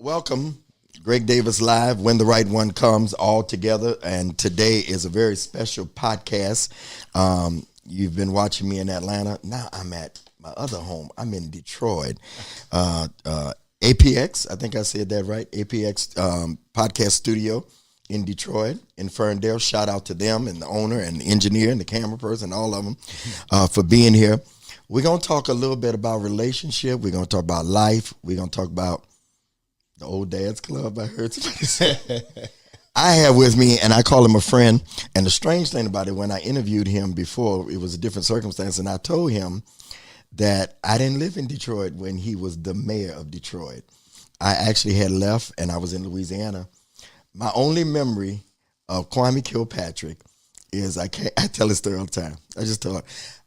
Welcome, Greg Davis Live, When the Right One Comes, all together. And today is a very special podcast. You've been watching me in Atlanta. Now I'm at my other home. I'm in Detroit. APX, I think I said that right, APX podcast studio in Detroit, in Ferndale. Shout out to them and the owner and the engineer and the camera person, all of them, for being here. We're going to talk a little bit about relationship. We're going to talk about life. We're going to talk about the old dad's club, I heard somebody say. I have with me, and I call him a friend. And the strange thing about it, when I interviewed him before, it was a different circumstance, and I told him that I didn't live in Detroit when he was the mayor of Detroit. I actually had left, and I was in Louisiana. My only memory of Kwame Kilpatrick is I tell this story all the time. I just tell her,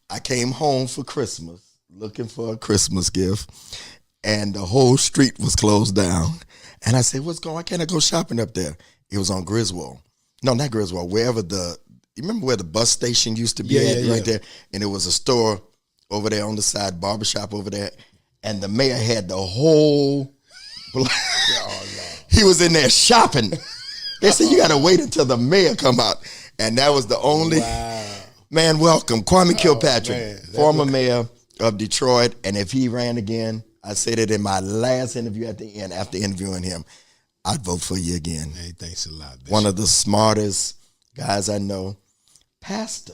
I came home for Christmas looking for a Christmas gift, and the whole street was closed down. And I said, what's going on? Why can't I go shopping up there? It was on Griswold. No, not Griswold. Wherever you remember where the bus station used to be right there? And it was a store over there on the side, barbershop over there. And the mayor had the whole he was in there shopping. They said, you got to wait until the mayor come out. And that was the only. Wow. Man, welcome. Kwame Kilpatrick, former mayor of Detroit. And if he ran again, I said it in my last interview at the end after interviewing him, I'd vote for you again. Hey, thanks a lot, Bishop. One of the smartest guys I know. Pastor,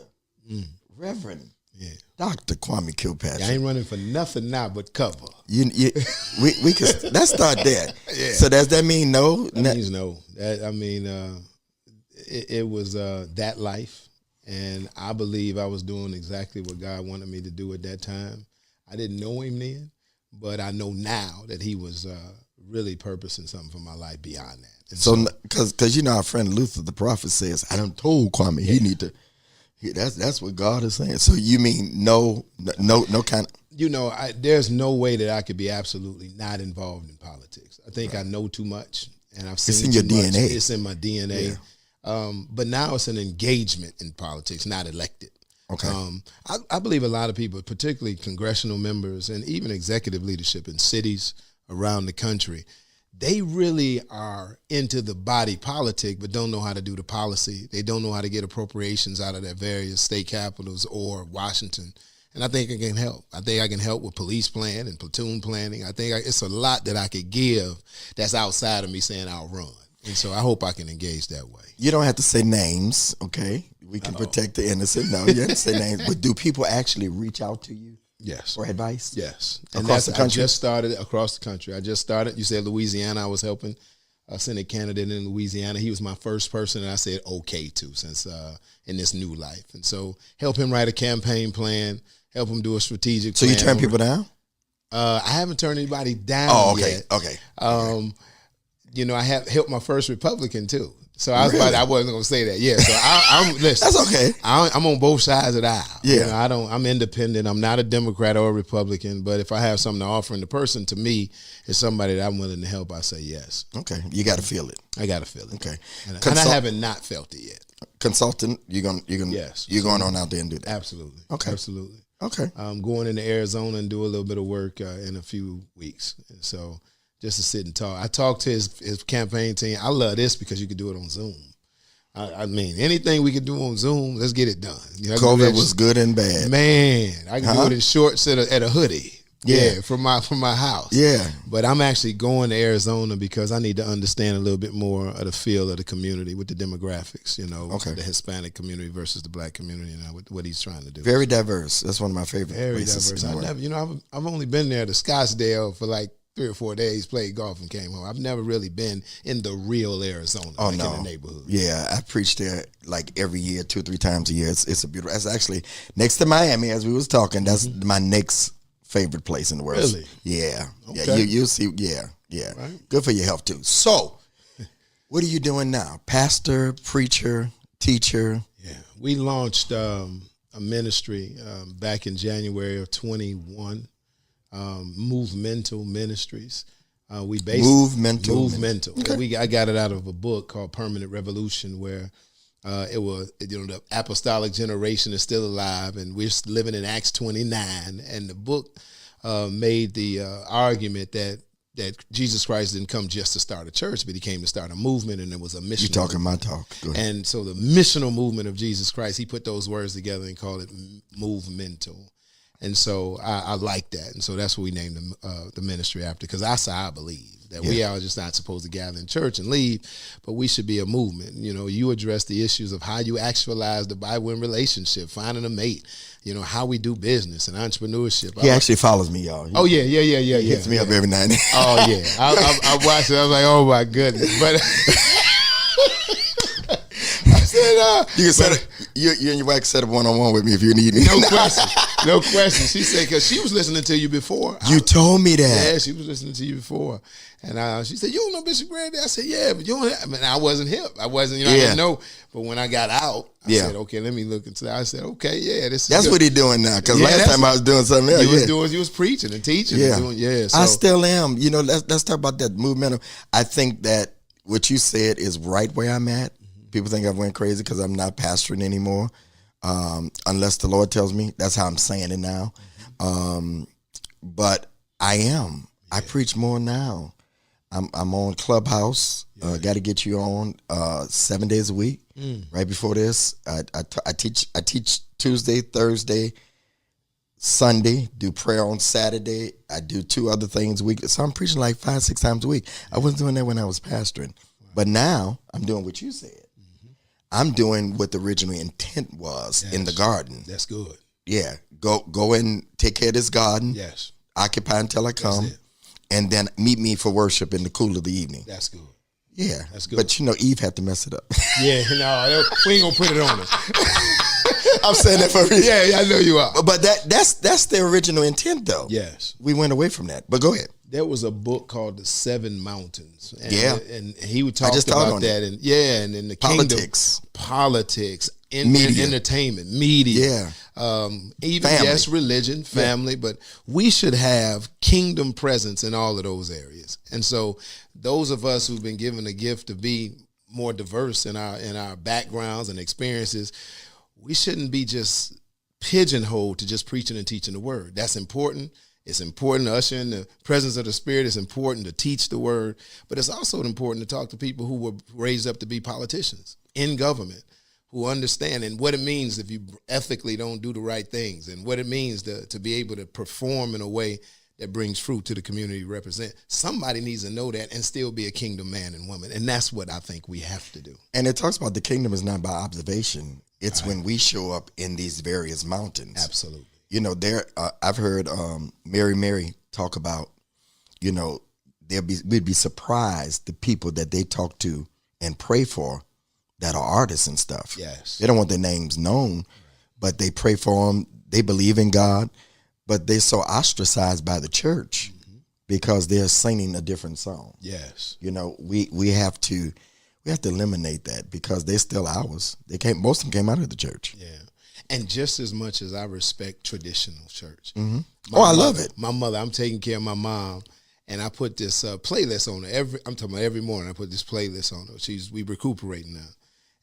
Reverend, Dr. Kwame Kilpatrick. I ain't running for nothing now but cover. We could let's start there. Yeah. So does that mean no? That means no. It was that life, and I believe I was doing exactly what God wanted me to do at that time. I didn't know him then, but I know now that he was really purposing something for my life beyond that. And so, because our friend Luther the prophet says, I done told Kwame he need to. That's what God is saying. So you mean no kind of. There's no way that I could be absolutely not involved in politics. I think I know too much, and I've seen it's in your much. DNA. It's in my DNA. Yeah. But now it's an engagement in politics, not elected. Okay. I believe a lot of people, particularly congressional members and even executive leadership in cities around the country, they really are into the body politic, but don't know how to do the policy. They don't know how to get appropriations out of their various state capitals or Washington. And I think I can help. I think I can help with police plan and platoon planning. I think it's a lot that I could give that's outside of me saying I'll run. And so I hope I can engage that way. You don't have to say names, okay? We can protect the innocent. No, you have to say names. But do people actually reach out to you? Yes. For advice? Yes. Across the country? I just started across the country. You said Louisiana. I was helping a Senate candidate in Louisiana. He was my first person, and I said okay to since in this new life. And so help him write a campaign plan, help him do a strategic plan. So you turn people down? I haven't turned anybody down yet. Okay. I have helped my first Republican too. So I wasn't going to say that. Yeah. So I'm listen. That's okay. I'm on both sides of the aisle. Yeah. I'm independent. I'm not a Democrat or a Republican, but if I have something to offer, and the person to me is somebody that I'm willing to help, I say yes. Okay. You got to feel it. I got to feel it. Okay. And I haven't not felt it yet. Consultant, you're going on out there and do that. Absolutely. Okay. Absolutely. Okay. I'm going into Arizona and do a little bit of work in a few weeks. And so just to sit and talk. I talked to his campaign team. I love this because you can do it on Zoom. I mean, anything we can do on Zoom, let's get it done. COVID was good and bad. Man, I can do it in shorts at a hoodie. Yeah, from my house. Yeah. But I'm actually going to Arizona because I need to understand a little bit more of the feel of the community with the demographics, the Hispanic community versus the black community, what he's trying to do. Very diverse. That's one of my favorite places. Very diverse. I've only been there to Scottsdale for like 3 or 4 days, played golf and came home. I've never really been in the real Arizona, in the neighborhood. Yeah, I preach there like every year, 2 or 3 times a year. It's a beautiful. That's actually next to Miami, as we was talking. That's my next favorite place in the world. Really? Yeah. Okay. Yeah. You see. Yeah. Right. Good for your health too. So, what are you doing now? Pastor, preacher, teacher. Yeah, we launched a ministry back in January of 21. Movemental Ministries. Movemental. Okay. I got it out of a book called Permanent Revolution, where it was the apostolic generation is still alive, and we're living in Acts 29. And the book made the argument that that Jesus Christ didn't come just to start a church, but he came to start a movement, and it was a mission. You're talking my talk. Go ahead. And so the missional movement of Jesus Christ, he put those words together and called it movemental. And so I like that. And so that's what we named the ministry after, because that's how I believe. That we are just not supposed to gather in church and leave, but we should be a movement. You know, you address the issues of how you actualize the Bible in relationship, finding a mate, you know, how we do business and entrepreneurship. He actually follows me, y'all. He hits me up every night and then. Oh, yeah. I watched it. I was like, oh, my goodness. But I said, you can set you and your wife can set up one-on-one with me if you need me. No question. No question. She said, because she was listening to you before. You told me that. Yeah, she was listening to you before. And she said, you don't know Bishop Grandy? I said, yeah, but you don't have, I mean, I wasn't hip. I wasn't, I didn't know. But when I got out, I said, okay, let me look into that. I said, okay, this is That's good. what he's doing now. Because last time I was doing something else. You was preaching and teaching. Yeah. And doing, so. I still am. You know, let's talk about that movement. I think that what you said is right where I'm at. People think I went crazy because I'm not pastoring anymore. Unless the Lord tells me. That's how I'm saying it now. But I am. Yeah. I preach more now. I'm on Clubhouse. Got to get you on 7 days a week. Right before this, I teach Tuesday, Thursday, Sunday. Do prayer on Saturday. I do 2 other things a week. So I'm preaching like 5-6 times a week. I wasn't doing that when I was pastoring, but now I'm doing what you said. I'm doing what the original intent was in the garden. That's good. Yeah, go and take care of this garden. Yes. Occupy until I come. And then meet me for worship in the cool of the evening. That's good. Yeah. That's good. But, Eve had to mess it up. Yeah, no, we ain't going to put it on her. I'm saying that for a reason. Yeah, I know you are. But that's the original intent, though. Yes. We went away from that. But go ahead. There was a book called The Seven Mountains. And, and he would talk about that. And in the politics. Politics. Media. Entertainment, media, even family. Yes, religion, family, but we should have kingdom presence in all of those areas. And so those of us who've been given a gift to be more diverse in our backgrounds and experiences, we shouldn't be just pigeonholed to just preaching and teaching the word. That's important. It's important to usher in the presence of the Spirit. It's important to teach the word, but it's also important to talk to people who were raised up to be politicians in government, who understand and what it means if you ethically don't do the right things, and what it means to be able to perform in a way that brings fruit to the community you represent. Somebody needs to know that and still be a kingdom man and woman, and that's what I think we have to do. And it talks about the kingdom is not by observation. It's when we show up in these various mountains. Absolutely. I've heard Mary talk about, we'd be surprised the people that they talk to and pray for that are artists and stuff. Yes. They don't want their names known, but they pray for them. They believe in God, but they're so ostracized by the church because they're singing a different song. Yes. We have to eliminate that because they're still ours. Most of them came out of the church. Yeah. And just as much as I respect traditional church. I love it. My mother, I'm taking care of my mom. And I put this playlist on her. I'm talking about every morning I put this playlist on her. We recuperating now.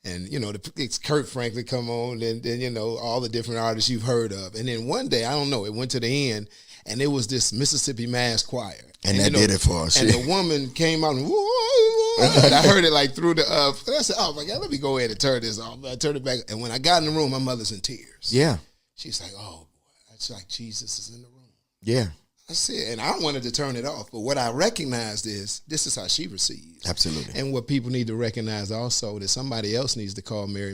And, it's Kurt Franklin come on, and then, all the different artists you've heard of. And then one day, I don't know, it went to the end, and it was this Mississippi Mass Choir. And that did it for us. And the woman came out and, and I heard it like through the, and I said, oh my God, let me go ahead and turn this off. I turned it back. And when I got in the room, my mother's in tears. Yeah. She's like, oh, boy, it's like Jesus is in the room. Yeah. I said, and I wanted to turn it off, but what I recognized is this is how she receives. Absolutely. And what people need to recognize also that somebody else needs to call Mary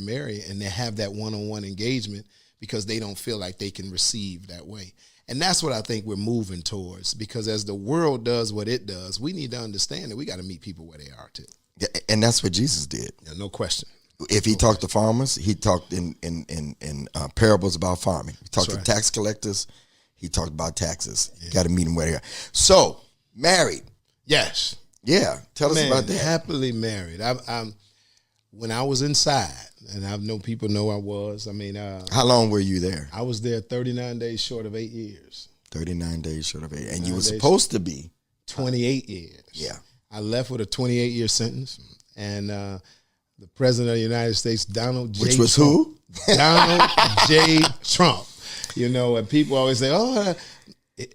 and they have that one-on-one engagement because they don't feel like they can receive that way. And that's what I think we're moving towards, because as the world does what it does, we need to understand that we got to meet people where they are too. Yeah, and that's what Jesus did. Yeah, no question. If he talked to farmers, he talked in parables about farming. He talked to tax collectors. He talked about taxes. Yeah. Got to meet him where they are. So, married. Yes. Yeah. Tell us about that. Happily married. When I was inside, and I know people know I was. How long were you there? I was there 39 days short of 8 years. 39 days short of 8. And you were supposed to be 28 years. Yeah. I left with a 28-year sentence. And the President of the United States, Donald J. Which was Trump. who? Donald J. Trump. And people always say,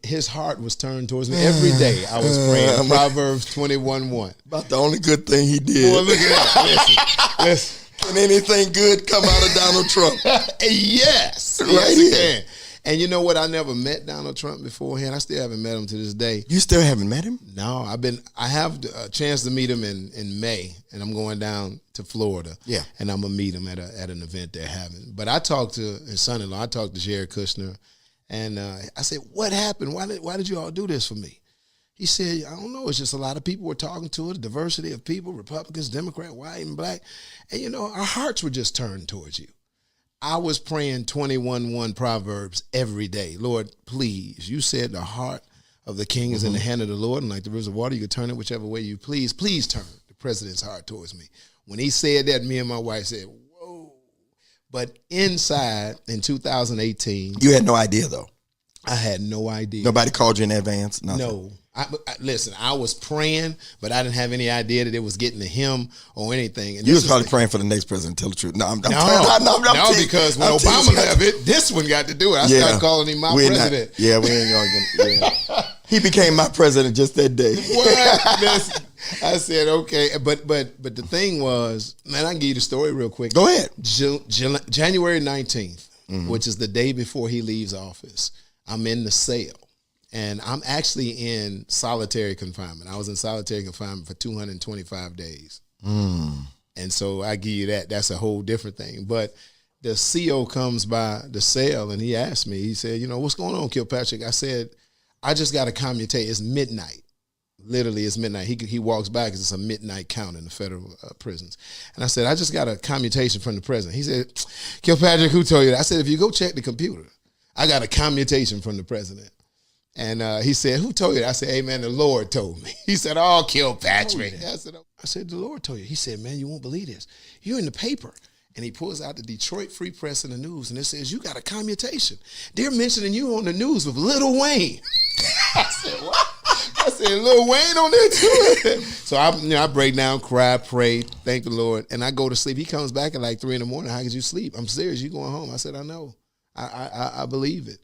his heart was turned towards me. Every day I was praying Proverbs 21:1. About the only good thing he did. Boy, look at that. Listen. Can anything good come out of Donald Trump? Yes. Right yes, here. it can. And you know what? I never met Donald Trump beforehand. I still haven't met him to this day. You still haven't met him? No, I have a chance to meet him in May, and I'm going down to Florida. Yeah. And I'm going to meet him at an event they're having. But I talked to his son-in-law. I talked to Jared Kushner, and I said, what happened? Why did you all do this for me? He said, I don't know. It's just a lot of people were talking to it, a diversity of people, Republicans, Democrat, white and black. And, you know, our hearts were just turned towards you. I was praying 21:1 Proverbs every day. Lord, please, you said the heart of the king is in the hand of the Lord, and like the rivers of water, you can turn it whichever way you please. Please turn the president's heart towards me. When he said that, me and my wife said, whoa. But inside, in 2018. You had no idea, though? I had no idea. Nobody called you in advance? Nothing. No. Listen, I was praying, but I didn't have any idea that it was getting to him or anything. And you was probably praying for the next president, tell the truth. No, because when Obama left it, this one got to do it. I started calling him my president. We ain't going to. He became my president just that day. What? I said, okay. But the thing was, man, I can give you the story real quick. Go ahead. January 19th, which is the day before he leaves office, I'm in the cell. And I'm actually in solitary confinement. I was in solitary confinement for 225 days. And so I give you that. That's a whole different thing. But the CO comes by the cell and he asked me, he said, you know, what's going on, Kilpatrick? I said, I just got a commutation. It's midnight. Literally, it's midnight. He walks by because it's a midnight count in the federal prisons. And I said, I just got a commutation from the president. He said, Kilpatrick, who told you that? I said, if you go check the computer, I got a commutation from the president. And he said, who told you that? I said, hey, man, the Lord told me. He said, oh, Kilpatrick. I said, the Lord told you. He said, man, you won't believe this. You're in the paper. And he pulls out the Detroit Free Press and the news, and it says, you got a commutation. They're mentioning you on the news with Lil Wayne. I said, what? I said, Lil Wayne on there too? So I break down, cry, pray, thank the Lord, and I go to sleep. He comes back at like 3 a.m. How could you sleep? I'm serious. You going home? I said, I know. I believe it.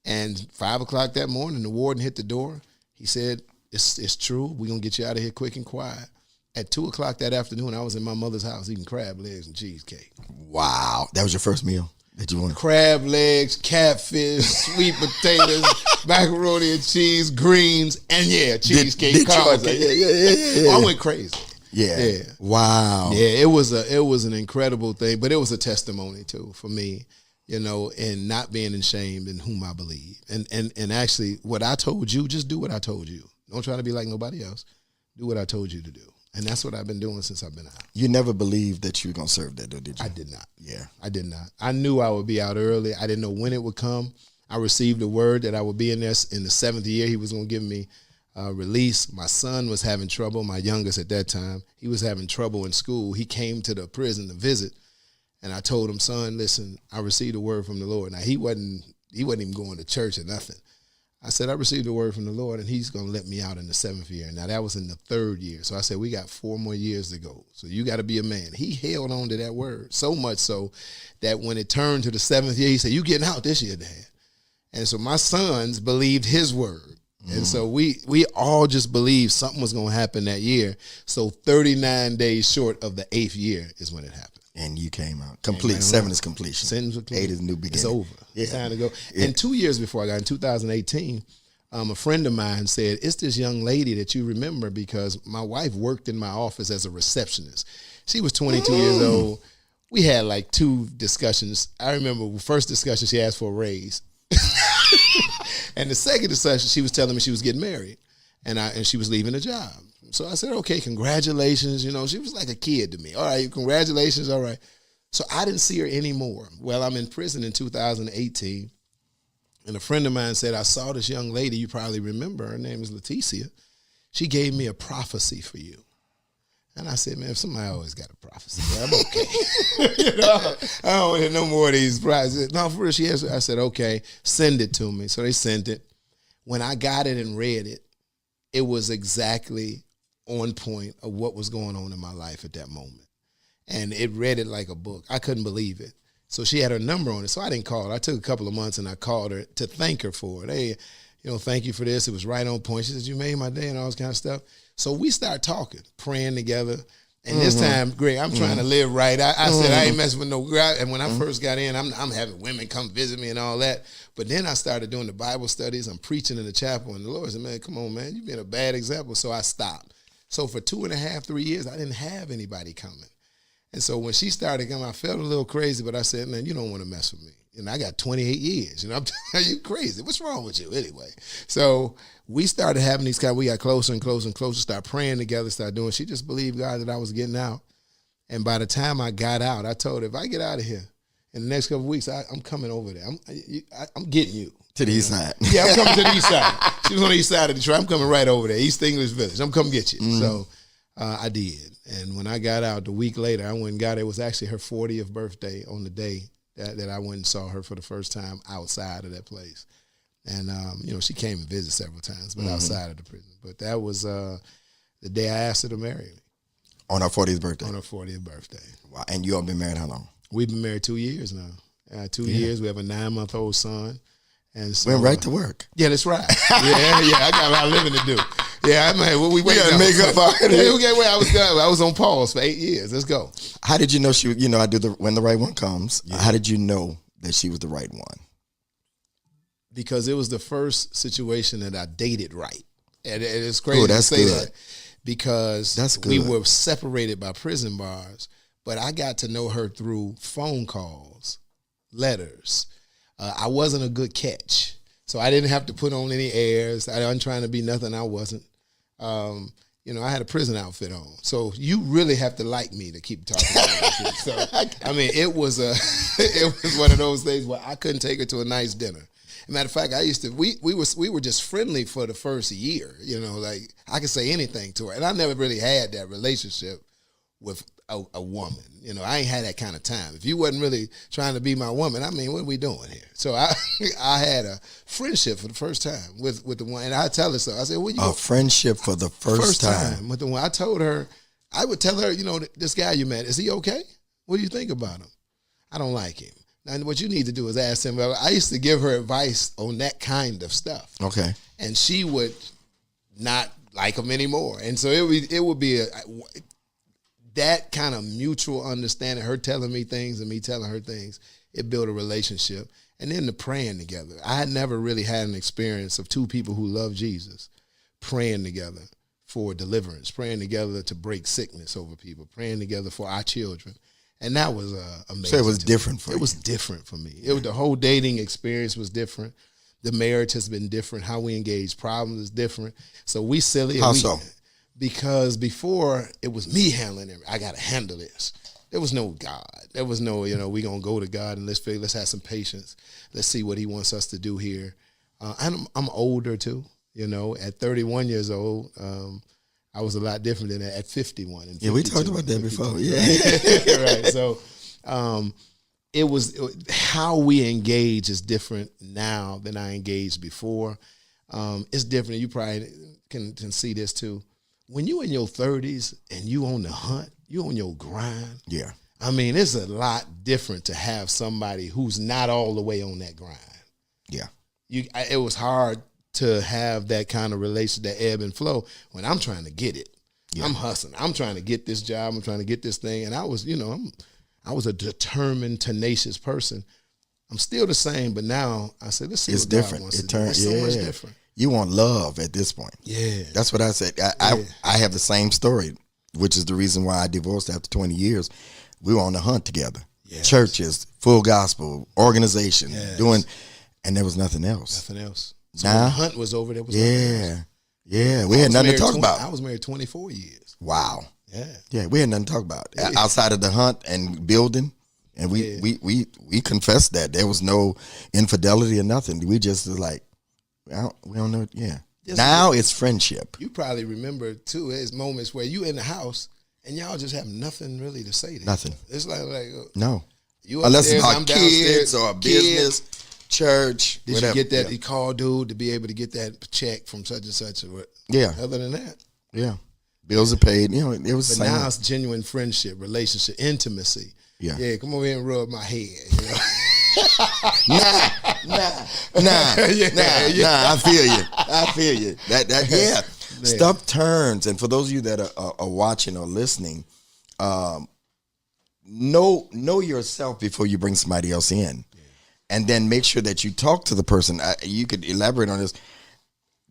And 5 o'clock that morning, the warden hit the door. He said, it's true. We're going to get you out of here quick and quiet. At 2 o'clock that afternoon, I was in my mother's house eating crab legs and cheesecake. Wow. That was your first meal that you wanted? Crab legs, catfish, sweet potatoes, macaroni and cheese, greens, and cheesecake. I went crazy. Yeah. Wow. Yeah, it was an incredible thing, but it was a testimony too for me. You know, and not being ashamed in whom I believe. And actually, what I told you, just do what I told you. Don't try to be like nobody else. Do what I told you to do. And that's what I've been doing since I've been out. You never believed that you were going to serve that, though, did you? I did not. Yeah. I did not. I knew I would be out early. I didn't know when it would come. I received a word that I would be in there in the 7th year. He was going to give me release. My son was having trouble, my youngest at that time. He was having trouble in school. He came to the prison to visit. And I told him, son, listen, I received a word from the Lord. Now, he wasn't even going to church or nothing. I said, I received a word from the Lord, and he's going to let me out in the 7th year. Now, that was in the 3rd year. So I said, we got 4 more years to go. So you got to be a man. He held on to that word so much so that when it turned to the 7th year, he said, you getting out this year, Dad. And so my sons believed his word. And so we all just believed something was going to happen that year. So 39 days short of the 8th year is when it happened. And you came out. Complete. 7 is completion. 8 is new beginning. It's over. Yeah. It's time to go. Yeah. And 2 years before I got in 2018, a friend of mine said, it's this young lady that you remember because my wife worked in my office as a receptionist. She was 22 years old. We had like 2 discussions. I remember the first discussion, she asked for a raise. And the second discussion, she was telling me she was getting married and she was leaving the job. So I said, okay, congratulations. You know, she was like a kid to me. All right, congratulations. All right. So I didn't see her anymore. Well, I'm in prison in 2018. And a friend of mine said, I saw this young lady. You probably remember. Her name is Leticia. She gave me a prophecy for you. And I said, man, if somebody always got a prophecy, I'm okay. You know, I don't want to hear no more of these prophecies. No, for real, she asked. I said, okay, send it to me. So they sent it. When I got it and read it, it was exactly on point of what was going on in my life at that moment. And it read it like a book. I couldn't believe it. So she had her number on it. So I didn't call her. I took a couple of months and I called her to thank her for it. Hey, thank you for this. It was right on point. She said, you made my day and all this kind of stuff. So we start talking, praying together. And this time, Greg, I'm trying to live right. I said, I ain't messing with no girl. And when I first got in, I'm having women come visit me and all that. But then I started doing the Bible studies. I'm preaching in the chapel. And the Lord said, man, come on, man. You've been a bad example. So I stopped. So for 2.5, 3 years, I didn't have anybody coming. And so when she started coming, I felt a little crazy. But I said, man, you don't want to mess with me. And I got 28 years. I'm telling you, crazy. What's wrong with you anyway? So we started having these we got closer and closer and closer, started praying together, started doing. She just believed God that I was getting out. And by the time I got out, I told her, if I get out of here in the next couple of weeks, I'm coming over there. I'm getting you. To the east side. Yeah, I'm coming to the east side. She was on the east side of Detroit. I'm coming right over there, East English Village. I'm coming get you. So I did. And when I got out, the week later, I went and got her. It was actually her 40th birthday on the day that I went and saw her for the first time outside of that place. And, she came and visited several times, but outside of the prison. But that was the day I asked her to marry me. On her 40th birthday? On her 40th birthday. Wow. And you all been married how long? We've been married 2 years now. 2 years. We have a 9-month-old son. And so, went right to work. Yeah, that's right. Yeah, I got a lot of living to do. Yeah, we got to make up already. I was on pause for 8 years. Let's go. How did you know she? I do when the right one comes. Yeah. How did you know that she was the right one? Because it was the first situation that I dated right, and it's crazy to say that because we were separated by prison bars, but I got to know her through phone calls, letters. I wasn't a good catch, so I didn't have to put on any airs. I wasn't trying to be nothing I wasn't. I had a prison outfit on, so you really have to like me to keep talking about it. So, it was one of those things where I couldn't take her to a nice dinner. As a matter of fact, we were just friendly for the first year. Like I could say anything to her, and I never really had that relationship with a woman. I ain't had that kind of time. If you wasn't really trying to be my woman, what are we doing here? So I had a friendship for the first time with the one, and I tell her so. I said, "Well, friendship for the first time with the one." I told her, I would tell her, this guy you met, is he okay? What do you think about him? I don't like him. Now, what you need to do is ask him. I used to give her advice on that kind of stuff. Okay, and she would not like him anymore, and so it would be that kind of mutual understanding, her telling me things and me telling her things, it built a relationship. And then the praying together. I had never really had an experience of two people who love Jesus praying together for deliverance, praying together to break sickness over people, praying together for our children. And that was amazing. So it was different for you. It was different for me. The whole dating experience was different. The marriage has been different. How we engage problems is different. So we silly. How so? Because before it was me handling it. I got to handle this. There was no God. There was no, we going to go to God and let's have some patience. Let's see what he wants us to do here. I'm older too, at 31 years old. I was a lot different than that at 51. And we talked about that before. Yeah. Right. So it was how we engage is different now than I engaged before. It's different. You probably can see this too. When you in your 30s and you on the hunt, you on your grind. Yeah. It's a lot different to have somebody who's not all the way on that grind. Yeah. It was hard to have that kind of relation, that ebb and flow when I'm trying to get it. Yeah. I'm hustling. I'm trying to get this job. I'm trying to get this thing. And I was, I was a determined, tenacious person. I'm still the same, but now I said, let's see it's what different. God wants to do. It's so much different. You want love at this point. Yeah. That's what I said. I have the same story, which is the reason why I divorced after 20 years. We were on the hunt together. Yes. Churches, full gospel, organization, and there was nothing else. Nothing else. So when the hunt was over, there was nothing else. Yeah. We had nothing to talk about. I was married 24 years. Wow. Yeah. Yeah, we had nothing to talk about. Outside of the hunt and building. And we confessed that. There was no infidelity or nothing. We just was like, we don't know. Yeah. Now it's friendship. You probably remember, too, there's moments where you in the house and y'all just have nothing really to say to nothing. It's like no. You unless upstairs, it's about I'm kids or business, church, Did whatever. you get that? You call dude to be able to get that check from such and such. Or what? Yeah. Other than that. Yeah. Bills are paid. It was. But now it's genuine friendship, relationship, intimacy. Yeah. Yeah. Come over here and rub my head. I feel you. Yeah. Stuff turns, and for those of you that are watching or listening, know yourself before you bring somebody else in, and then make sure that you talk to the person. You could elaborate on this,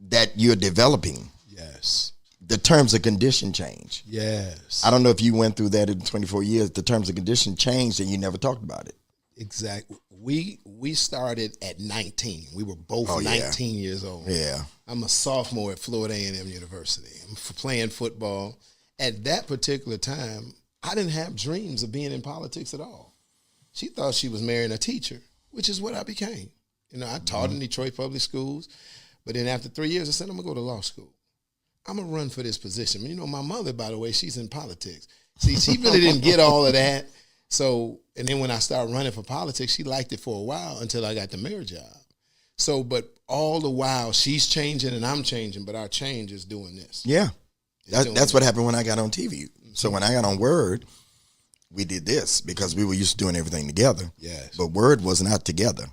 that you're developing. Yes. The terms and condition change. Yes. I don't know if you went through that in 24 years. The terms and condition changed, and you never talked about it. Exactly. We started at 19. We were both 19 years old. Yeah. I'm a sophomore at Florida A&M University. I'm playing football. At that particular time, I didn't have dreams of being in politics at all. She thought she was marrying a teacher, which is what I became. I taught in Detroit public schools, but then after 3 years, I said, I'm going to go to law school. I'm going to run for this position. My mother, by the way, she's in politics. See, she really didn't get all of that. So, and then when I started running for politics, she liked it for a while until I got the mayor job. So, but all the while, she's changing and I'm changing, but our change is doing this. Yeah. That's what happened when I got on TV. So when I got on Word, we did this because we were used to doing everything together. Yes. But Word was not together.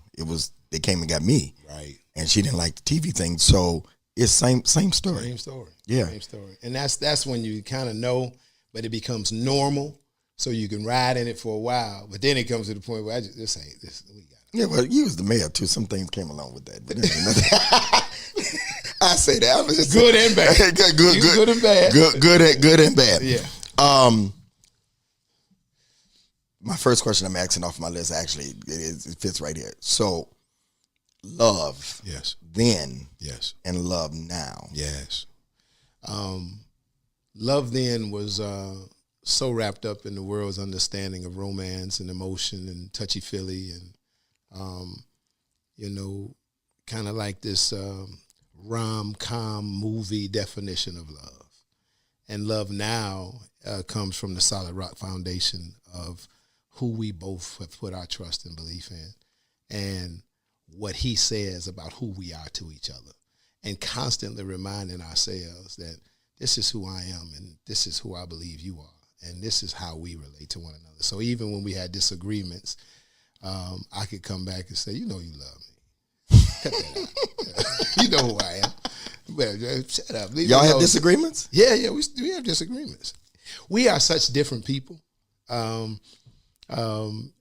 They came and got me. Right. And she didn't like the TV thing. So it's same story. Same story. Yeah. Same story. And that's when you kind of know, but it becomes normal. So you can ride in it for a while, but then it comes to the point where this ain't this. We got it. Yeah, well, you was the mayor too. Some things came along with that. But I say that. I was just good and bad. good and bad. Good and bad. Yeah. My first question I'm asking off my list actually it fits right here. So, love. Yes. Then. Yes. And love now. Yes. Love then was. So wrapped up in the world's understanding of romance and emotion and touchy-feely and, kind of like this rom-com movie definition of love. And love now comes from the solid rock foundation of who we both have put our trust and belief in and what he says about who we are to each other and constantly reminding ourselves that this is who I am and this is who I believe you are. And this is how we relate to one another. So even when we had disagreements, I could come back and say, you love me. Cut that out. You know who I am. Well, shut up. Y'all have disagreements? Yeah, we have disagreements. We are such different people.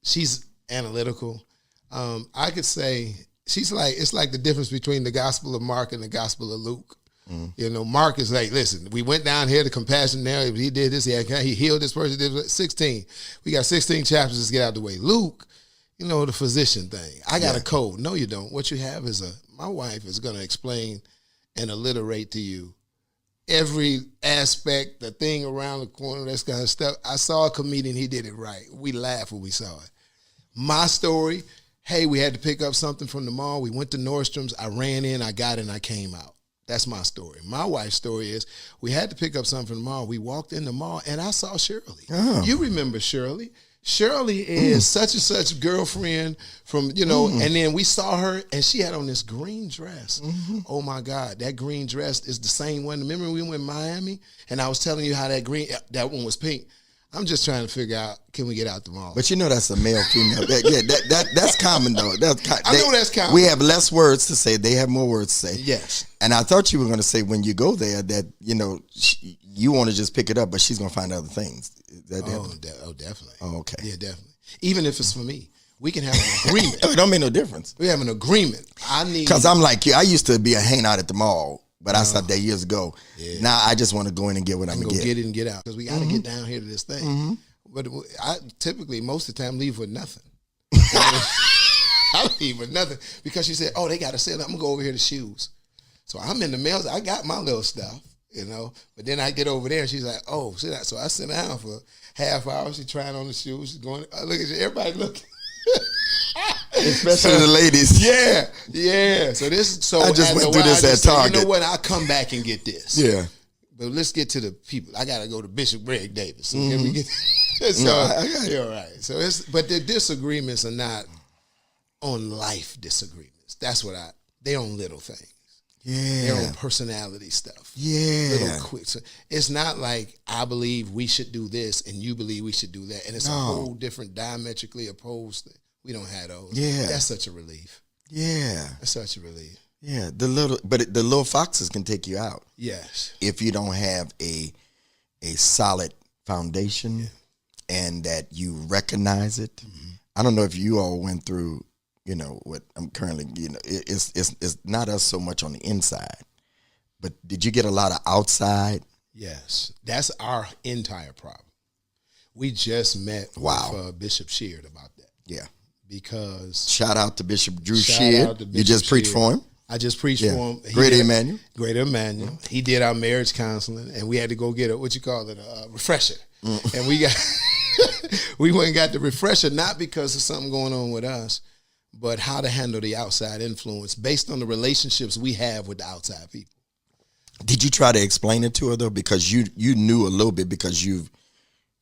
She's analytical. I could say it's like the difference between the Gospel of Mark and the Gospel of Luke. Mark is like, listen, we went down here to compassion narrative. He did this. He healed this person. Did 16. We got 16 chapters. Let's get out of the way. Luke, the physician thing. I got a code. No, you don't. What you have is my wife is going to explain and alliterate to you every aspect, the thing around the corner, that kind of stuff. I saw a comedian. He did it right. We laughed when we saw it. My story, hey, we had to pick up something from the mall. We went to Nordstrom's. I ran in. I got it, and I came out. That's my story. My wife's story is we had to pick up something from the mall. We walked in the mall, and I saw Shirley. Oh. You remember Shirley. Shirley is such and such girlfriend from, and then we saw her, and she had on this green dress. Mm-hmm. Oh, my God. That green dress is the same one. Remember we went to Miami, and I was telling you how that one was pink. I'm just trying to figure out, can we get out the mall? But that's a male-female. That's common, though. I know that's common. We have less words to say. They have more words to say. Yes. And I thought you were going to say when you go there that, you want to just pick it up, but she's going to find other things. Is that definitely. Oh, okay. Yeah, definitely. Even if it's for me. We can have an agreement. It don't make no difference. We have an agreement. Because I'm like you. I used to be a hangout at the mall. But I stopped that years ago. Yeah. Now I just want to go in and get what I'm going to get. Get it and get out. Because we got to get down here to this thing. Mm-hmm. But I typically, most of the time, leave with nothing. I leave with nothing. Because she said, they got to sell it. I'm going to go over here to shoes. So I'm in the mail. I got my little stuff, But then I get over there and she's like, sit down. So I sit down for half hour. She's trying on the shoes. She's going, look at you. Everybody looking. Especially the ladies. Yeah. So I just went through this at Target. You know what? I'll come back and get this. Yeah. But let's get to the people. I got to go to Bishop Greg Davis. So Mm-hmm. can we get so, I got it. All right. So but the disagreements are not on life disagreements. That's what they're on little things. Yeah. They're on personality stuff. Yeah. Little quick. So it's not like I believe we should do this and you believe we should do that. And it's a whole different diametrically opposed thing. We don't have those. Yeah. That's such a relief. Yeah. That's such a relief. Yeah. The little foxes can take you out. Yes. If you don't have a solid foundation and that you recognize it. Mm-hmm. I don't know if you all went through, what I'm currently, it's not us so much on the inside, but did you get a lot of outside? Yes. That's our entire problem. We just met with Bishop Sheard about that. Yeah. Because shout out to Bishop Drew Sheard. You just preached for him. I just preached for him. Greater Emmanuel. Mm-hmm. He did our marriage counseling, and we had to go get a refresher. Mm-hmm. And we went and got the refresher, not because of something going on with us, but how to handle the outside influence based on the relationships we have with the outside people. Did you try to explain it to her though? Because you knew a little bit because you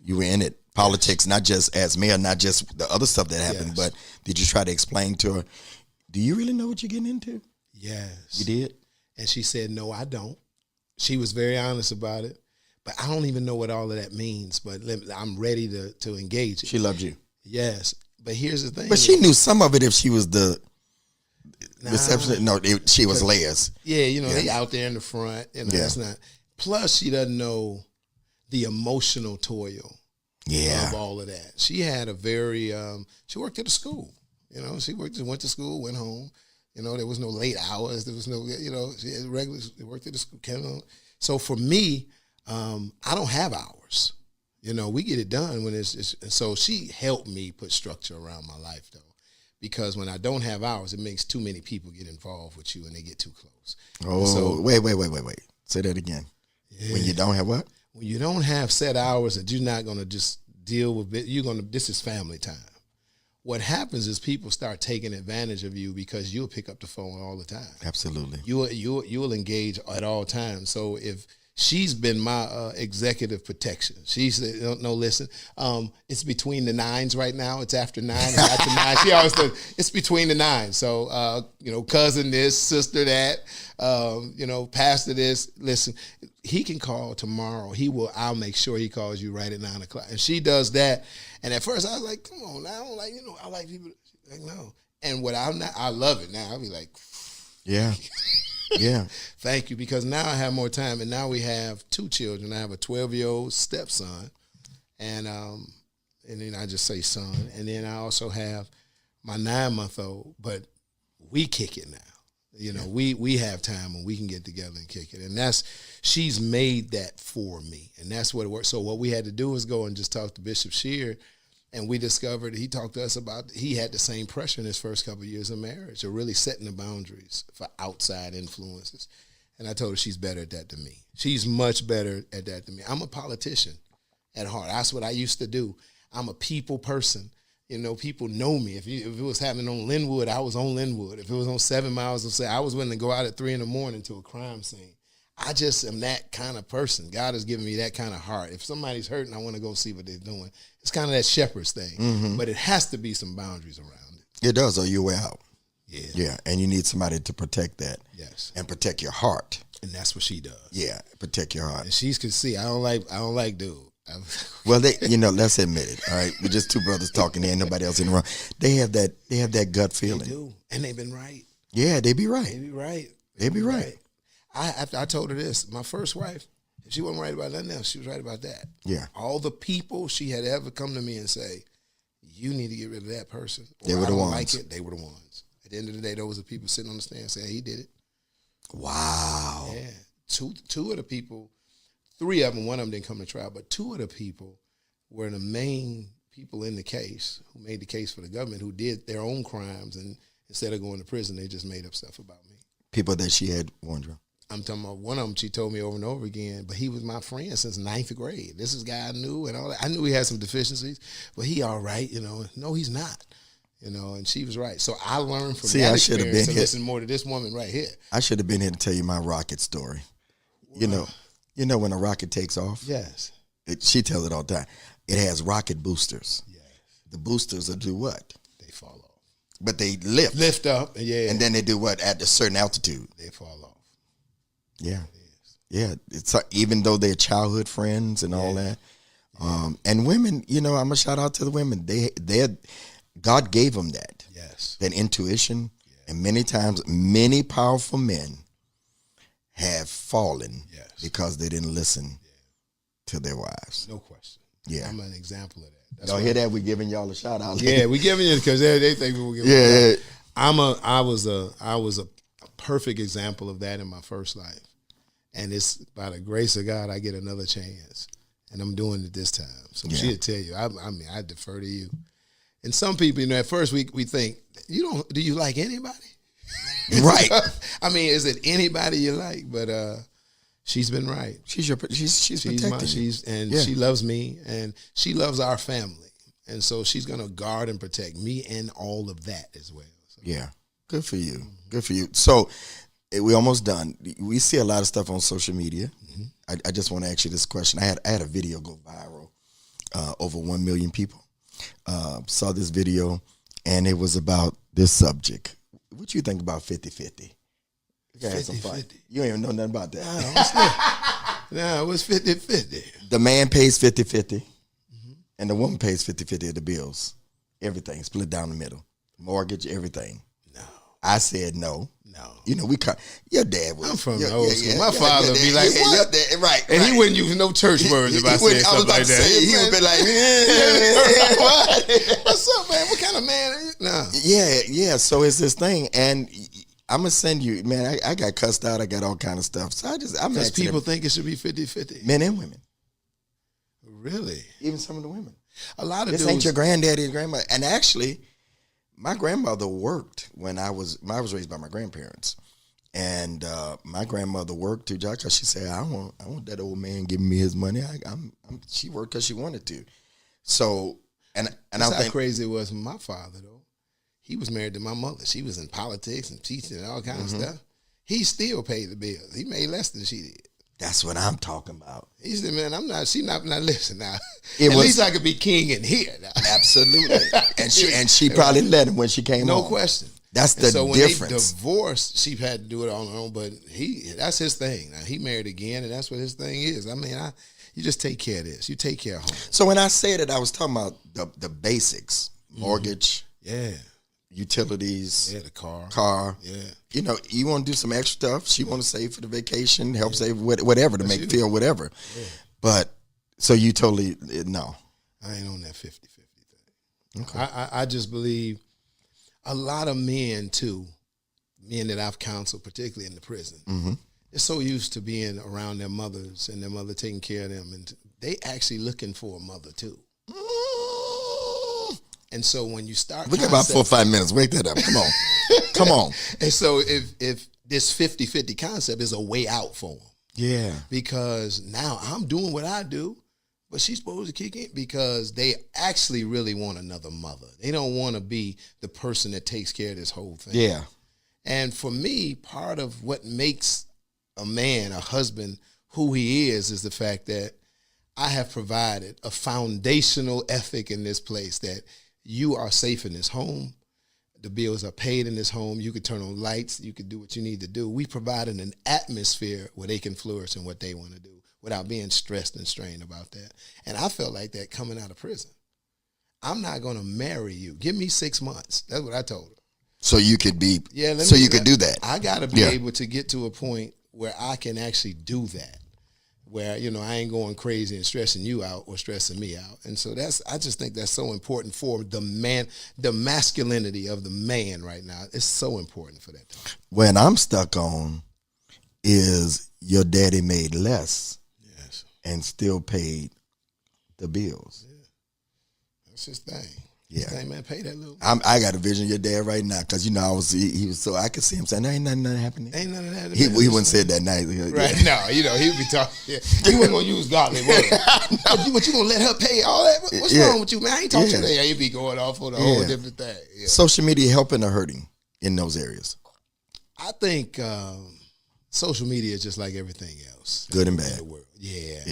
were in it. Politics, not just as mayor, not just the other stuff that happened, but did you try to explain to her, do you really know what you're getting into? Yes. You did? And she said, no, I don't. She was very honest about it, but I don't even know what all of that means, but I'm ready to engage it. She loved you. Yes. But here's the thing. But she knew some of it if she was the receptionist. No, she was layers. Yeah, they out there in the front. That's not. Plus, she doesn't know the emotional toil. Yeah. Of all of that. She had a very, she worked at a school. She went to school, went home. There was no late hours. There was no, she had worked at the school. So for me, I don't have hours. We get it done when it's so she helped me put structure around my life though. Because when I don't have hours, it makes too many people get involved with you and they get too close. Oh, so, wait. Say that again. Yeah. When you don't have what? When you don't have set hours that you're not going to just deal with it, this is family time. What happens is people start taking advantage of you because you'll pick up the phone all the time. Absolutely. You'll engage at all times. So if she's been my executive protection, she said, no, listen, it's between the nines right now. It's after 9. It's after 9. She always said, it's between the nines. So, cousin this, sister that, pastor this, listen, he can call tomorrow. I'll make sure he calls you right at 9 o'clock. And she does that. And at first I was like, come on, now I don't like, I like people. Like, no. And I love it now. I'll be like, yeah. Yeah. Thank you. Because now I have more time. And now we have 2 children. I have a 12-year-old stepson. And then I just say son. And then I also have my 9-month-old. But we kick it now. We have time when we can get together and kick it. And she's made that for me. And that's what it works. So what we had to do is go and just talk to Bishop Sheard. And we discovered he talked to us about, he had the same pressure in his first couple of years of marriage of really setting the boundaries for outside influences. And I told her she's better at that than me. She's much better at that than me. I'm a politician at heart. That's what I used to do. I'm a people person. People know me. If it was happening on Linwood, I was on Linwood. If it was on 7 Miles of Say, I was willing to go out at 3 a.m. to a crime scene. I just am that kind of person. God has given me that kind of heart. If somebody's hurting, I want to go see what they're doing. It's kind of that shepherd's thing. Mm-hmm. But it has to be some boundaries around it. It does, or you're way out. Yeah. Yeah, and you need somebody to protect that. Yes. And protect your heart. And that's what she does. Yeah, protect your heart. And she can see, I don't like dude. Well, let's admit it. All right, we're just 2 brothers talking. There ain't nobody else in the room. They have that gut feeling. They do, and they've been right. Yeah, they be right. They be right. I told her this. My first wife, if she wasn't right about nothing else, she was right about that. Yeah. All the people she had ever come to me and say, "You need to get rid of that person." They were the ones. Like it. They were the ones. At the end of the day, those are people sitting on the stand saying he did it. Wow. Yeah. Two of the people. 3 of them, one of them didn't come to trial, but 2 of the people were the main people in the case who made the case for the government, who did their own crimes, and instead of going to prison, they just made up stuff about me. People that she had warned you. I'm talking about one of them, she told me over and over again, but he was my friend since 9th grade. This is a guy I knew and all that. I knew he had some deficiencies, but he all right, No, he's not. And she was right. So I learned from that experience to listen more to this woman right here. I should have been here to tell you my rocket story. Wow. When a rocket takes off? Yes. She tells it all the time. It has rocket boosters. Yes. The boosters will do what? They fall off. But they lift. Lift up, yeah. And then they do what? At a certain altitude. They fall off. Yeah. Yeah. It's even though they're childhood friends and all that. And women, I'm going to shout out to the women. God gave them that. Yes. That intuition. And many times, many powerful men have fallen because they didn't listen to their wives. No question. Yeah. I'm an example of that. Y'all hear that? We giving y'all a shout out. Yeah, we giving you because they think we were giving. Yeah. I was a perfect example of that in my first life, and it's by the grace of God I get another chance, and I'm doing it this time. So she'll tell you. I mean, I defer to you. And some people, at first we think do you like anybody? Right. I mean, is it anybody you like? But she's been right. She's protecting you. She loves me, and she loves our family, and so she's gonna guard and protect me and all of that as well. So. Yeah, good for you. Good for you. So we're almost done. We see a lot of stuff on social media. Mm-hmm. I just want to ask you this question. I had a video go viral. Over 1 million people saw this video, and it was about this subject. What you think about 50-50? 50-50. You don't even know nothing about that. No, it was 50-50. The man pays 50-50, and the woman pays 50-50 of the bills. Everything split down the middle. Mortgage, everything. No. I said no. No. Your dad was. I'm from the old school. My father would be like, what? Your dad, right. And he wouldn't use no church words if I said something like that. He would be like, what? What's up, man? What kind of man are you? No. Yeah. So it's this thing, and I'm going to send you, man, I got cussed out. I got all kind of stuff. So because people think it should be 50-50. Men and women. Really? Even some of the women. A lot of this dudes. Ain't your granddaddy and grandma. And actually, my grandmother worked when I was raised by my grandparents. And my grandmother worked too, because she said, I want that old man giving me his money. She worked because she wanted to. So, and that's how crazy it was with my father, though. He was married to my mother. She was in politics and teaching and all kinds of stuff. He still paid the bills. He made less than she did. That's what I'm talking about. He said, man, she not listen now. At least I could be king in here now. Absolutely. and she probably let him when she came home. No question. That's the difference. So when they divorced, she had to do it on her own, but that's his thing. Now, he married again, and that's what his thing is. I mean, you just take care of this. You take care of home. So when I said it, I was talking about the basics. Mortgage. Yeah. Utilities. Yeah, the car. Yeah. You want to do some extra stuff. She want to save for the vacation, help save whatever to feel whatever. Yeah. But, so you totally, no. I ain't on that 50-50 thing. Okay. I just believe a lot of men, too, men that I've counseled, particularly in the prison, they're so used to being around their mothers and their mother taking care of them, and they actually looking for a mother, too. And so when you start... We got about 4 or 5 minutes. Wake that up. Come on. And so if this 50-50 concept is a way out for them. Yeah. Because now I'm doing what I do, but she's supposed to kick in because they actually really want another mother. They don't want to be the person that takes care of this whole thing. Yeah. And for me, part of what makes a man, a husband, who he is the fact that I have provided a foundational ethic in this place that you are safe in this home. The bills are paid in this home. You can turn on lights. You can do what you need to do. We provided an atmosphere where they can flourish in what they want to do without being stressed and strained about that. And I felt like that coming out of prison. I'm not going to marry you. Give me 6 months. That's what I told her. So you could be, you could do that. I got to be able to get to a point where I can actually do that, where, I ain't going crazy and stressing you out or stressing me out. And so I just think that's so important for the man, the masculinity of the man right now. It's so important for that. When I'm stuck on is your daddy made less and still paid the bills. Yeah. That's his thing. Yeah. His thing, man, pay that little. I got a vision of your dad right now because, he was so, I could see him saying, ain't nothing happening. Ain't nothing happening. He wouldn't say it that night. Right. No, he would be talking. Yeah. He wasn't going to use godly words. But you going to let her pay all that? What's wrong with you, man? I ain't talking to that. He'd be going off on a whole different thing. Yeah. Social media helping or hurting in those areas? I think social media is just like everything else. Good and bad. In the world. Yeah.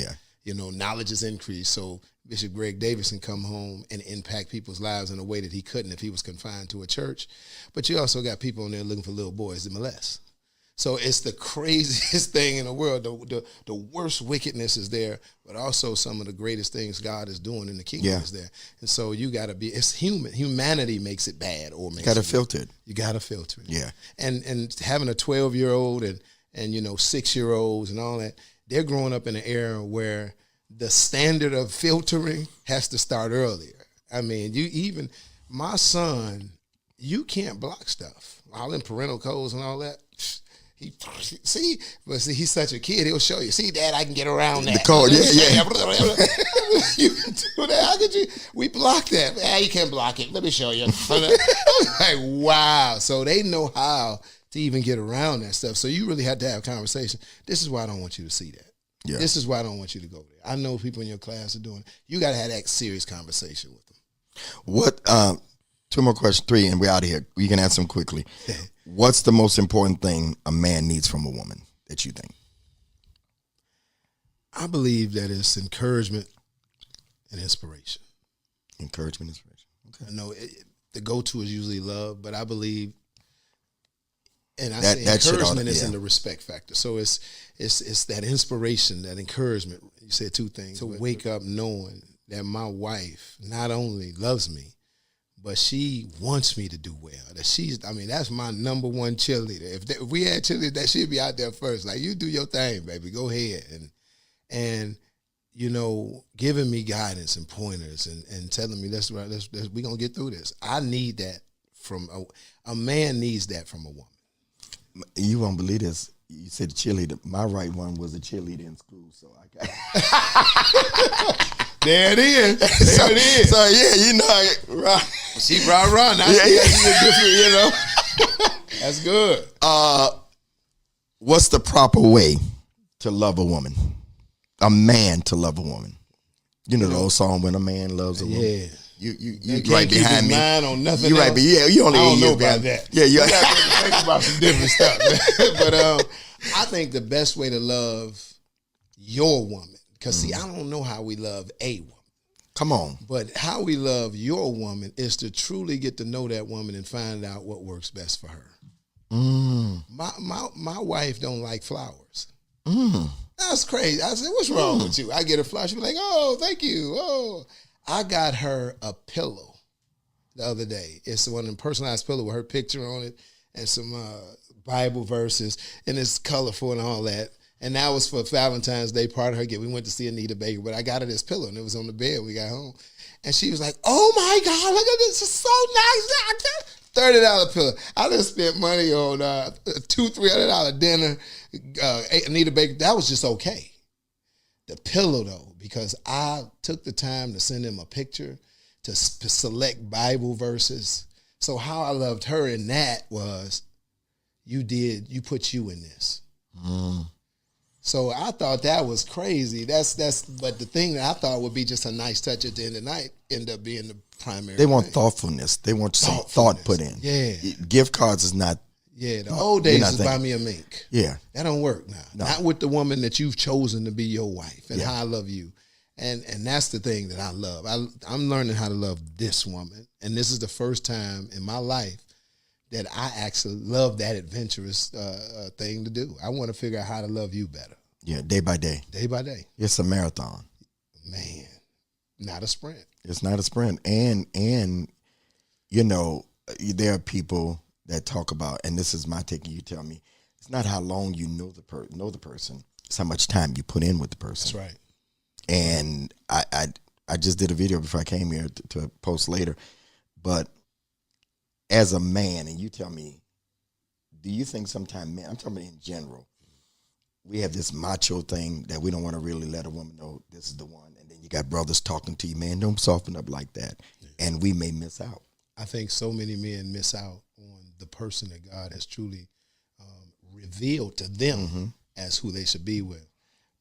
Knowledge is increased. So Bishop Greg Davis can come home and impact people's lives in a way that he couldn't if he was confined to a church. But you also got people in there looking for little boys to molest. So it's the craziest thing in the world. The worst wickedness is there, but also some of the greatest things God is doing in the kingdom is there. And so you got to be. It's human. Humanity makes it bad, or makes got to filter it. You got to filter it. Yeah. And having a 12-year-old and 6-year-olds and all that, they're growing up in an era where the standard of filtering has to start earlier. I mean, my son, you can't block stuff. All in parental codes and all that. He's such a kid. He'll show you. See, Dad, I can get around that. The code, yeah. You can do that. How could you? We block that. You can't block it. Let me show you. Like, wow. So they know how to even get around that stuff. So you really had to have a conversation. This is why I don't want you to see that. Yeah. This is why I don't want you to go there. I know people in your class are doing it. You got to have that serious conversation with them. What? 2 more questions, 3, and we're out of here. We can answer them quickly. What's the most important thing a man needs from a woman that you think? I believe that it's encouragement and inspiration. Encouragement, inspiration. Okay. I know the go-to is usually love, but I believe, and I say encouragement is in the respect factor. So it's that inspiration, that encouragement. You said 2 things. To wake up knowing that my wife not only loves me, but she wants me to do well. That's my number one cheerleader. If we had cheerleaders, that she'd be out there first. Like, you do your thing, baby. Go ahead. And giving me guidance and pointers and telling me that's right. We're gonna get through this. I need that from a man. Needs that from a woman. You won't believe this. You said cheerleader. My right one was a cheerleader in school, so I got. There it is. There it is. So yeah, right. She brought run. Now she's a different, That's good. What's the proper way to love a woman? A man to love a woman. You know the old song, "When a Man Loves a Woman." Yeah. You right behind me. On nothing you right, but you only. I don't know about that. Yeah, you got to think about some different stuff. But I think the best way to love your woman, because see, I don't know how we love a woman. Come on. But how we love your woman is to truly get to know that woman and find out what works best for her. My wife don't like flowers. That's crazy. I said, what's wrong with you? I get a flower. She be like, oh, thank you. Oh, I got her a pillow the other day. It's one of them personalized pillow with her picture on it and some Bible verses, and it's colorful and all that. And that was for Valentine's Day, part of her gift. We went to see Anita Baker, but I got her this pillow, and it was on the bed when we got home. And she was like, oh, my God, look at this. It's so nice. $30 pillow. I just spent money on $200-$300 dinner, Anita Baker. That was just okay. The pillow, though, because I took the time to send him a picture, to select Bible verses. So how I loved her in that was, you put you in this. So I thought that was crazy. But the thing that I thought would be just a nice touch at the end of the night ended up being the primary. They want thoughtfulness. They want some thought put in. Yeah. Gift cards is not. Yeah, the old days is buy me a mink. Yeah. That don't work now. No. Not with the woman that you've chosen to be your wife and how I love you. And that's the thing that I love. I'm learning how to love this woman. And this is the first time in my life that I actually love that adventurous thing to do. I want to figure out how to love you better. Yeah, day by day. Day by day. It's a marathon. Man, not a sprint. It's not a sprint. And there are people that talk about, and this is my take, and you tell me, it's not how long you know the person. It's how much time you put in with the person. That's right. And I just did a video before I came here to post later, but as a man, and you tell me, do you think sometimes men, I'm talking about in general, we have this macho thing that we don't want to really let a woman know this is the one, and then you got brothers talking to you, man, don't soften up like that, and we may miss out. I think so many men miss out on the person that God has truly revealed to them as who they should be with.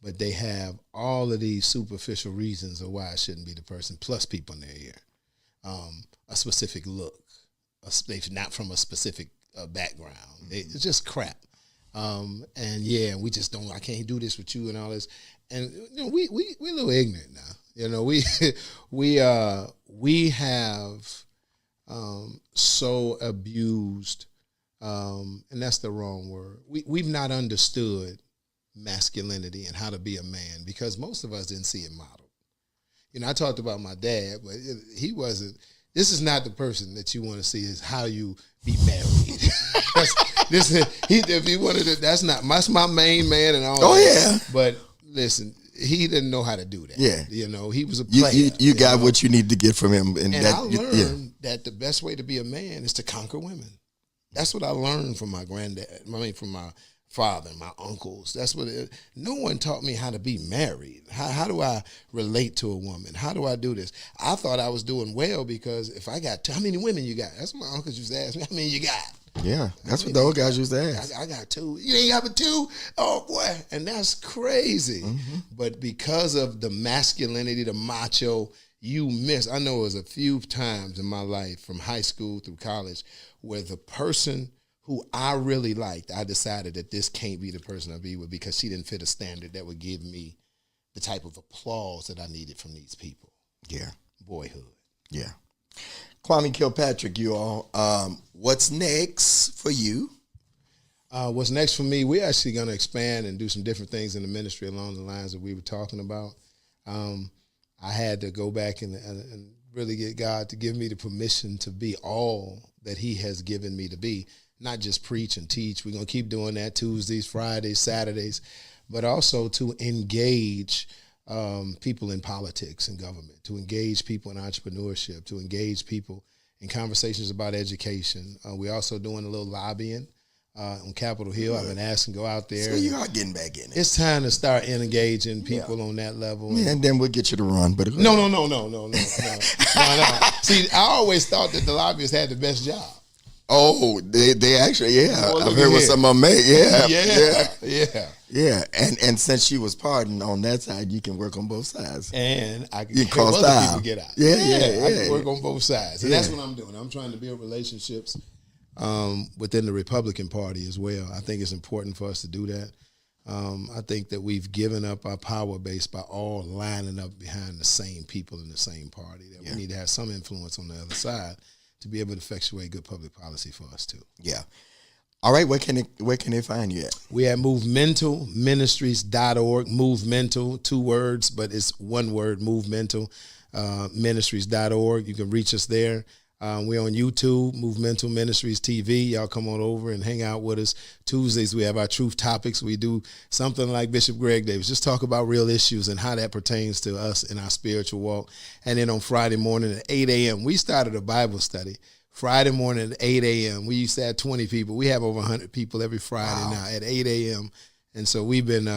But they have all of these superficial reasons of why I shouldn't be the person, plus people in their ear. A specific look, they're not from a specific background. It's just crap. We just don't, I can't do this with you and all this. And we're a little ignorant now. we have so abused and that's the wrong word. We've not understood masculinity and how to be a man because most of us didn't see it modeled. I talked about my dad, but he wasn't. This is not the person that you want to see is how you be married. If you wanted to, that's my main man and all. Oh, that. yeah. But listen, he didn't know how to do that. Yeah. He was a player. You got what you need to get from him. And I learned that the best way to be a man is to conquer women. That's what I learned from my granddad. From my father and my uncles. That's what no one taught me how to be married. How do I relate to a woman? How do I do this? I thought I was doing well because if I got how many women you got? That's what my uncles used to ask me. How many you got? Yeah, that's what the old guys used to ask. I got 2. You ain't got but 2? Oh, boy. And that's crazy. Mm-hmm. But because of the masculinity, the macho, you miss. I know it was a few times in my life from high school through college where the person who I really liked, I decided that this can't be the person I'll be with because she didn't fit a standard that would give me the type of applause that I needed from these people. Yeah. Boyhood. Yeah. Kwame Kilpatrick, you all. What's next for you? What's next for me, we're actually going to expand and do some different things in the ministry along the lines that we were talking about. I had to go back and really get God to give me the permission to be all that he has given me to be. Not just preach and teach. We're going to keep doing that Tuesdays, Fridays, Saturdays, but also to engage people in politics and government, to engage people in entrepreneurship, to engage people in conversations about education. We're also doing a little lobbying on Capitol Hill. I've been asked to go out there. So you are getting back in it. It's time to start engaging people on that level. Yeah, and then we'll get you to run. But No. See, I always thought that the lobbyists had the best job. Oh, they actually, yeah. Boy, I've heard what some of them make. Yeah. And since she was pardoned on that side, you can work on both sides. And I can help other style. People get out. Yeah. I can work on both sides. And that's what I'm doing. I'm trying to build relationships within the Republican Party as well. I think it's important for us to do that. I think that we've given up our power base by all lining up behind the same people in the same party. That we need to have some influence on the other side to be able to effectuate good public policy for us too. Yeah. All right, where can they find you at? We at movementalministries.org. Movemental, 2 words, but it's 1 word, movemental ministries.org. You can reach us there. We're on YouTube, Movemental Ministries TV. Y'all come on over and hang out with us. Tuesdays, we have our truth topics. We do something like Bishop Greg Davis, just talk about real issues and how that pertains to us in our spiritual walk. And then on Friday morning at 8 a.m., we started a Bible study. Friday morning at 8 a.m. We used to have 20 people. We have over 100 people every Friday now at 8 a.m. And so we've been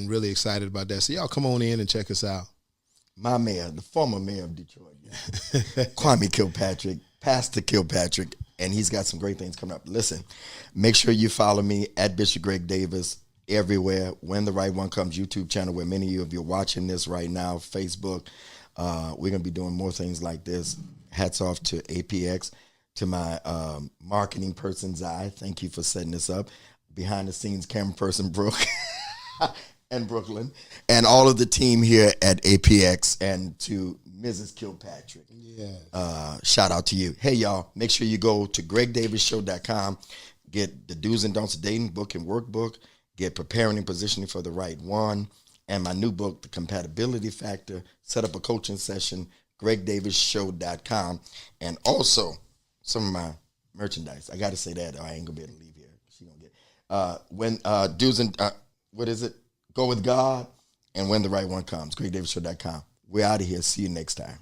really excited about that. So y'all come on in and check us out. My mayor, the former mayor of Detroit, Kwame Kilpatrick, Pastor Kilpatrick, and he's got some great things coming up. Listen, make sure you follow me at Bishop Greg Davis everywhere. When the Right One Comes YouTube channel, where many of you are watching this right now, Facebook. We're going to be doing more things like this. Hats off to APX, to my marketing person, Zai. Thank you for setting this up. Behind the scenes camera person, Brooke. And Brooklyn, and all of the team here at APX, and to Mrs. Kilpatrick. Yeah. Shout out to you. Hey, y'all, make sure you go to GregDavisShow.com, get the do's and don'ts of dating book and workbook, get preparing and positioning for the right one, and my new book, The Compatibility Factor. Set up a coaching session, GregDavisShow.com, and also some of my merchandise. I got to say that, or I ain't going to be able to leave here. She going to get do's and, what is it? Go with God, and when the right one comes. GregDavisShow.com. We're out of here. See you next time.